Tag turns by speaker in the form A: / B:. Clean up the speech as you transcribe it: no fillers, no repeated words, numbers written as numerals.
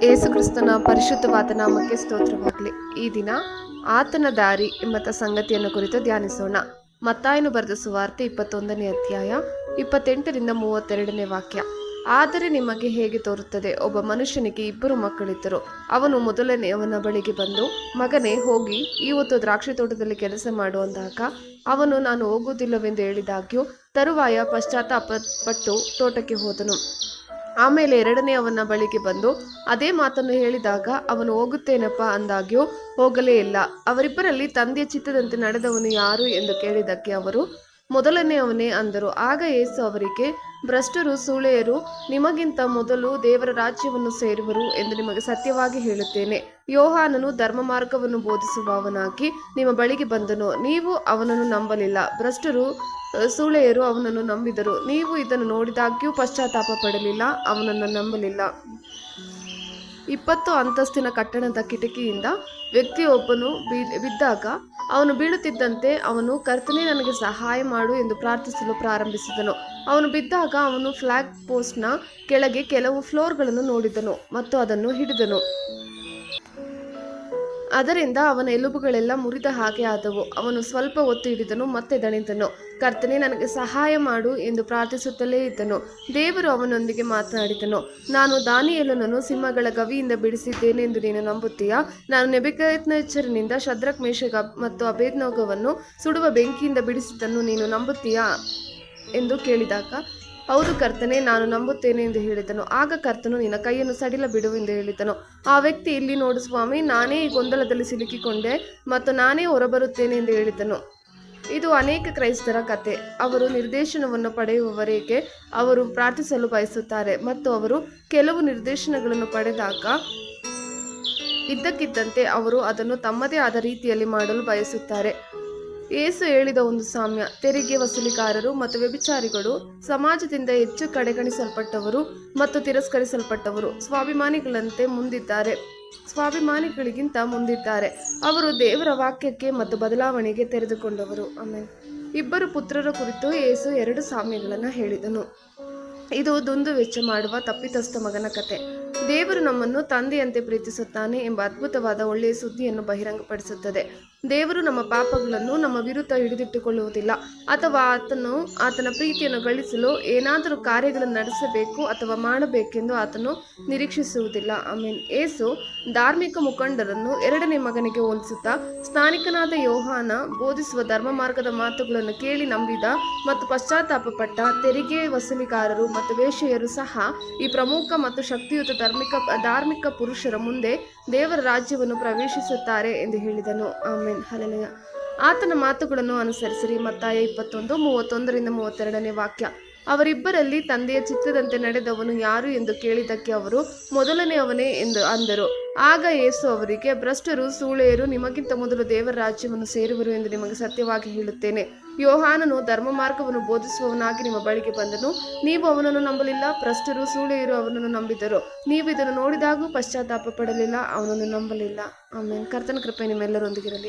A: ಯೇಸುಕ್ರಿಸ್ತನ ಪರಿಶುದ್ಧವಾದ ನಾಮಕ್ಕೆ ಸ್ತೋತ್ರವಾಗಲಿ. ಈ ದಿನ ಆತನ ದಾರಿ ಎಂಬ ಸಂಗತಿಯನ್ನು ಕುರಿತು ಧ್ಯಾನಿಸೋಣ. ಮತ್ತಾಯನು ಬರೆದ ಸುವಾರ್ತೆ 21ನೇ ಅಧ್ಯಾಯ 28ರಿಂದ 32ನೇ ವಾಕ್ಯ. ಆದರೆ ನಿಮಗೆ ಹೇಗೆ ತೋರುತ್ತದೆ, ಒಬ್ಬ ಮನುಷ್ಯನಿಗೆ 2 ಮಕ್ಕಳಿದ್ದರು. ಅವನು ಮೊದಲನೆಯವನ ಬಳಿಗೆ ಬಂದು, ಮಗನೇ, ಹೋಗಿ ಇವತ್ತು ದ್ರಾಕ್ಷಿ ತೋಟದಲ್ಲಿ ಕೆಲಸ ಮಾಡು ಅಂದಾಗ ಅವನು, ನಾನು ಹೋಗುವುದಿಲ್ಲವೆಂದು ಹೇಳಿದಾಗ್ಯೂ ತರುವಾಯ ಪಶ್ಚಾತ್ತಾಪಪಟ್ಟು ತೋಟಕ್ಕೆ ಹೋದನು. ಆಮೇಲೆ 2ನೇಯವನ ಬಳಿಗೆ ಬಂದು ಅದೇ ಮಾತನ್ನು ಹೇಳಿದಾಗ ಅವನು, ಹೋಗುತ್ತೇನಪ್ಪ ಅಂದಾಗ್ಯೂ ಹೋಗಲೇ ಇಲ್ಲ. ಅವರಿಬ್ಬರಲ್ಲಿ ತಂದೆಯ ಚಿತ್ತದಂತೆ ನಡೆದವನು ಯಾರು ಎಂದು ಕೇಳಿದ್ದಕ್ಕೆ ಅವರು, ಮೊದಲನೆಯವನೇ ಅಂದರು. ಆಗ ಯೇಸು ಅವರಿಗೆ, ಭ್ರಷ್ಟರು, ಸೂಳೆಯರು ನಿಮಗಿಂತ ಮೊದಲು ದೇವರ ರಾಜ್ಯವನ್ನು ಸೇರುವರು ಎಂದು ನಿಮಗೆ ಸತ್ಯವಾಗಿ ಹೇಳುತ್ತೇನೆ. ಯೋಹಾನನು ಧರ್ಮ ಮಾರ್ಗವನ್ನು ಬೋಧಿಸುವವನಾಗಿ ನಿಮ್ಮ ಬಳಿಗೆ ಬಂದನು, ನೀವು ಅವನನ್ನು ನಂಬಲಿಲ್ಲ. ಭ್ರಷ್ಟರು, ಸೂಳೆಯರು ಅವನನ್ನು ನಂಬಿದರು. ನೀವು ಇದನ್ನು ನೋಡಿದಾಗ್ಯೂ ಪಶ್ಚಾತ್ತಾಪ ಪಡಲಿಲ್ಲ, ಅವನನ್ನು ನಂಬಲಿಲ್ಲ. 20 ಅಂತಸ್ತಿನ ಕಟ್ಟಡದ ಕಿಟಕಿಯಿಂದ ವ್ಯಕ್ತಿಯೊಬ್ಬನು ಬಿದ್ದಾಗ ಅವನು ಬೀಳುತ್ತಿದ್ದಂತೆ ಅವನು, ಕರ್ತನೇ, ನನಗೆ ಸಹಾಯ ಮಾಡು ಎಂದು ಪ್ರಾರ್ಥಿಸಲು ಪ್ರಾರಂಭಿಸಿದನು. ಅವನು ಬಿದ್ದಾಗ ಅವನು ಫ್ಲಾಗ್ ಪೋಸ್ಟ್ನ ಕೆಳಗೆ ಕೆಲವು ಫ್ಲೋರ್ಗಳನ್ನು ನೋಡಿದನು ಮತ್ತು ಅದನ್ನು ಹಿಡಿದನು. ಅದರಿಂದ ಅವನ ಎಲುಬುಗಳೆಲ್ಲ ಮುರಿದ ಹಾಗೆ ಆದವು. ಅವನು ಸ್ವಲ್ಪ ಹೊತ್ತು ಹಿಡಿದನು, ಮತ್ತೆ ದಣಿದನು. ಕರ್ತನೇ, ನನಗೆ ಸಹಾಯ ಮಾಡು ಎಂದು ಪ್ರಾರ್ಥಿಸುತ್ತಲೇ ಇದ್ದನು. ದೇವರು ಅವನೊಂದಿಗೆ ಮಾತನಾಡಿದನು, ನಾನು ದಾನಿಯೇಲನನ್ನು ಸಿಂಹಗಳ ಗವಿಯಿಂದ ಬಿಡಿಸಿದ್ದೇನೆ ಎಂದು ನೀನು ನಂಬುತ್ತೀಯಾ? ನಾನು ನೆಬೂಕದ್ನೆಚ್ಚರನಿಂದ ಶದ್ರಕ್, ಮೇಷಕ್ ಮತ್ತು ಅಬೇದ್ನೆಗೋವನ್ನು ಸುಡುವ ಬೆಂಕಿಯಿಂದ ಬಿಡಿಸಿದ್ದನ್ನು ನೀನು ನಂಬುತ್ತೀಯಾ ಎಂದು ಕೇಳಿದಾಗ, ಹೌದು ಕರ್ತನೇ, ನಾನು ನಂಬುತ್ತೇನೆ ಎಂದು ಹೇಳಿದನು. ಆಗ ಕರ್ತನು, ನಿನ್ನ ಕೈಯನ್ನು ಸಡಿಲ ಬಿಡು ಎಂದು ಹೇಳಿದನು. ಆ ವ್ಯಕ್ತಿ, ಇಲ್ಲಿ ನೋಡು ಸ್ವಾಮಿ, ನಾನೇ ಈ ಗೊಂದಲದಲ್ಲಿ ಸಿಲುಕಿಕೊಂಡೆ ಮತ್ತು ನಾನೇ ಹೊರಬರುತ್ತೇನೆ ಎಂದು ಹೇಳಿದನು. ಇದು ಅನೇಕ ಕ್ರೈಸ್ತರ ಕತೆ. ಅವರು ನಿರ್ದೇಶನವನ್ನು ಪಡೆಯುವವರೆಗೆ ಅವರು ಪ್ರಾರ್ಥಿಸಲು ಬಯಸುತ್ತಾರೆ ಮತ್ತು ಅವರು ಕೆಲವು ನಿರ್ದೇಶನಗಳನ್ನು ಪಡೆದಾಗ ಇದ್ದಕ್ಕಿದ್ದಂತೆ ಅವರು ಅದನ್ನು ತಮ್ಮದೇ ಆದ ರೀತಿಯಲ್ಲಿ ಮಾಡಲು ಬಯಸುತ್ತಾರೆ. ಯೇಸು ಹೇಳಿದ ಒಂದು ಸಾಮ್ಯ, ತೆರಿಗೆ ವಸೂಲಿಗಾರರು ಮತ್ತು ವ್ಯಭಿಚಾರಿಗಳು ಸಮಾಜದಿಂದ ಹೆಚ್ಚು ಕಡೆಗಣಿಸಲ್ಪಟ್ಟವರು ಮತ್ತು ತಿರಸ್ಕರಿಸಲ್ಪಟ್ಟವರು ಸ್ವಾಭಿಮಾನಿಗಳಿಗಿಂತ ಮುಂದಿದ್ದಾರೆ. ಅವರು ದೇವರ ವಾಕ್ಯಕ್ಕೆ ಮತ್ತು ಬದಲಾವಣೆಗೆ ತೆರೆದುಕೊಂಡವರು. ಆಮೇಲೆ 2 ಪುತ್ರರ ಕುರಿತು ಯೇಸು 2 ಸಾಮ್ಯಗಳನ್ನು ಹೇಳಿದನು. ಇದು ದುಂದು ವೆಚ್ಚ ಮಾಡುವ ತಪ್ಪಿತಸ್ಥ ಮಗನ ಕತೆ. ದೇವರು ನಮ್ಮನ್ನು ತಂದೆಯಂತೆ ಪ್ರೀತಿಸುತ್ತಾನೆ ಎಂಬ ಅದ್ಭುತವಾದ ಒಳ್ಳೆಯ ಸುದ್ದಿಯನ್ನು ಬಹಿರಂಗಪಡಿಸುತ್ತದೆ. ದೇವರು ನಮ್ಮ ಪಾಪಗಳನ್ನು ನಮ್ಮ ವಿರುದ್ಧ ಹಿಡಿದಿಟ್ಟುಕೊಳ್ಳುವುದಿಲ್ಲ ಅಥವಾ ಆತನ ಪ್ರೀತಿಯನ್ನು ಗಳಿಸಲು ಏನಾದರೂ ಕಾರ್ಯಗಳನ್ನು ನಡೆಸಬೇಕು ಅಥವಾ ಮಾಡಬೇಕೆಂದು ಆತನು ನಿರೀಕ್ಷಿಸುವುದಿಲ್ಲ. ಆಮೇನ್. ಯೇಸು ಧಾರ್ಮಿಕ ಮುಖಂಡರನ್ನು 2ನೇ ಮಗನಿಗೆ ಹೋಲಿಸುತ್ತಾ, ಸ್ನಾನಿಕನಾದ ಯೋಹಾನ ಬೋಧಿಸುವ ಧರ್ಮ ಮಾರ್ಗದ ಮಾತುಗಳನ್ನು ಕೇಳಿ ನಂಬಿದ ಮತ್ತು ಪಶ್ಚಾತ್ತಾಪ ಪಟ್ಟ ತೆರಿಗೆ ವಸೂಲಿಗಾರರು ಮತ್ತು ವೇಶ್ಯೆಯರು ಸಹ ಈ ಪ್ರಮುಖ ಮತ್ತು ಶಕ್ತಿಯುತ ಧಾರ್ಮಿಕ ಪುರುಷರ ಮುಂದೆ ದೇವರ ರಾಜ್ಯವನ್ನು ಪ್ರವೇಶಿಸುತ್ತಾರೆ ಎಂದು ಹೇಳಿದನು. ಆಮೆನ್. ಹಲ್ಲೆಲೂಯ. ಆತನ ಮಾತುಗಳನ್ನು ಅನುಸರಿಸಿರಿ. ಮತ್ತಾಯ 21:31ರಿಂದ 32ನೇ ವಾಕ್ಯ. ಅವರಿಬ್ಬರಲ್ಲಿ ತಂದೆಯ ಚಿತ್ತದಂತೆ ನಡೆದವನು ಯಾರು ಎಂದು ಕೇಳಿದ್ದಕ್ಕೆ ಅವರು, ಮೊದಲನೆಯವನೇ ಎಂದು ಅಂದರು. ಆಗ ಯೇಸು ಅವರಿಗೆ, ಭ್ರಷ್ಟರು, ಸೂಳೆಯರು ನಿಮಗಿಂತ ಮೊದಲು ದೇವರ ರಾಜ್ಯವನ್ನು ಸೇರುವರು ಎಂದು ನಿಮಗೆ ಸತ್ಯವಾಗಿ ಹೇಳುತ್ತೇನೆ. ಯೋಹಾನನು ಧರ್ಮ ಮಾರ್ಗವನ್ನು ಬೋಧಿಸುವವನಾಗಿ ನಿಮ್ಮ ಬಳಿಗೆ ಬಂದನು, ನೀವು ಅವನನ್ನು ನಂಬಲಿಲ್ಲ. ಭ್ರಷ್ಟರು, ಸೂಳೆಯರು ಅವನನ್ನು ನಂಬಿದರು. ನೀವು ಇದನ್ನು ನೋಡಿದಾಗೂ ಪಶ್ಚಾತ್ತಾಪ ಪಡಲಿಲ್ಲ, ಅವನನ್ನು ನಂಬಲಿಲ್ಲ. ಆಮೇಲೆ. ಕರ್ತನ ಕೃಪೆ ನಿಮ್ಮೆಲ್ಲರೊಂದಿಗಿರಲಿ.